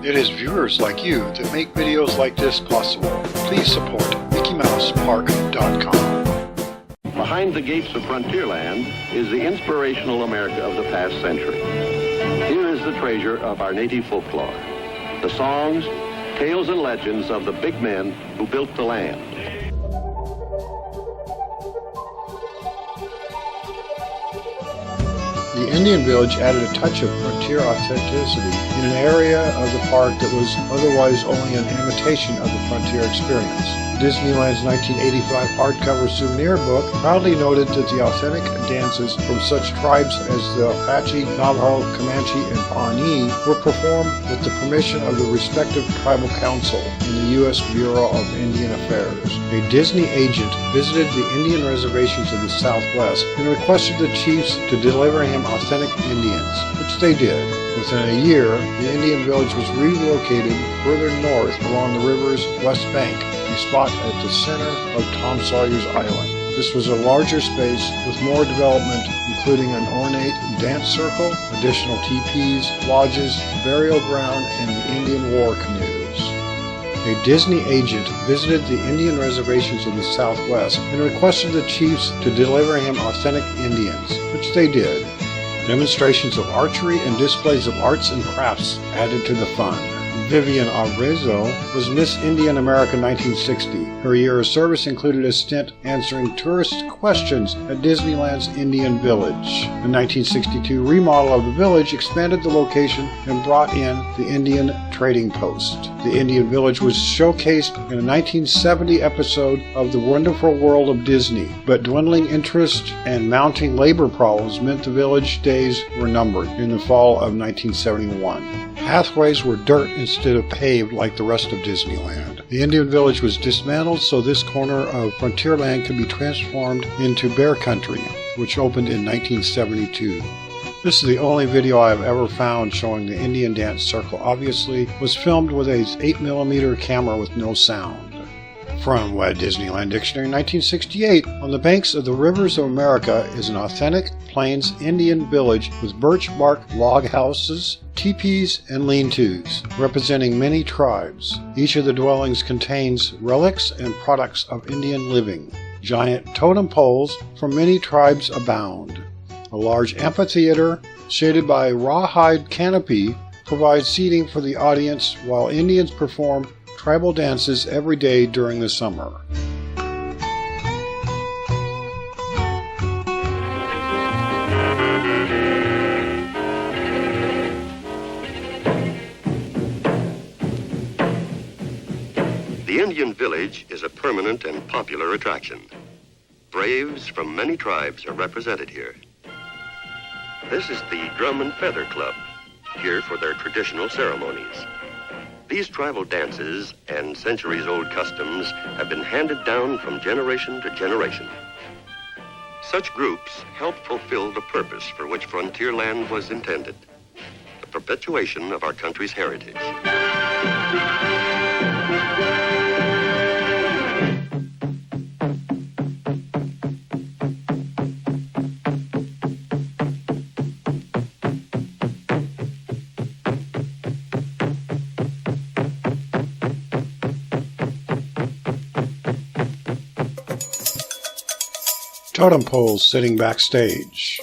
It is viewers like you that make videos like this possible. Please support MickeyMousePark.com. Behind the gates of Frontierland is the inspirational America of the past century. Here is the treasure of our native folklore, the songs, tales, and legends of the big men who built the land. The Indian Village added a touch of frontier authenticity in an area of the park that was otherwise only an imitation of the frontier experience. Disneyland's 1985 hardcover souvenir book proudly noted that the authentic dances from such tribes as the Apache, Navajo, Comanche, and Pawnee were performed with the permission of the respective tribal council in the U.S. Bureau of Indian Affairs. A Disney agent visited the Indian reservations of the Southwest and requested the chiefs to deliver him authentic Indians, which they did. Within a year, the Indian Village was relocated further north along the river's west bank, a spot at the center of Tom Sawyer's Island. This was a larger space with more development, including an ornate dance circle, additional teepees, lodges, burial ground, and the Indian war canoes. A Disney agent visited the Indian reservations of the Southwest and requested the chiefs to deliver him authentic Indians, which they did. Demonstrations of archery and displays of arts and crafts added to the fun. Vivian Arezzo was Miss Indian America 1960. Her year of service included a stint answering tourist questions at Disneyland's Indian Village. The 1962 remodel of the village expanded the location and brought in the Indian Trading Post. The Indian Village was showcased in a 1970 episode of The Wonderful World of Disney, but dwindling interest and mounting labor problems meant the village days were numbered in the fall of 1971. Pathways were dirt instead of paved like the rest of Disneyland. The Indian Village was dismantled so this corner of Frontierland could be transformed into Bear Country, which opened in 1972. This is the only video I have ever found showing the Indian dance circle. Obviously, was filmed with a 8mm camera with no sound. From Web Disneyland Dictionary 1968, on the banks of the rivers of America is an authentic Plains Indian village with birch bark log houses, teepees, and lean-tos, representing many tribes. Each of the dwellings contains relics and products of Indian living. Giant totem poles from many tribes abound. A large amphitheater, shaded by a rawhide canopy, provides seating for the audience while Indians perform tribal dances every day during the summer. The Indian Village is a permanent and popular attraction. Braves from many tribes are represented here. This is the Drum and Feather Club, here for their traditional ceremonies. These tribal dances and centuries-old customs have been handed down from generation to generation. Such groups help fulfill the purpose for which Frontierland was intended, the perpetuation of our country's heritage. Totem poles sitting backstage.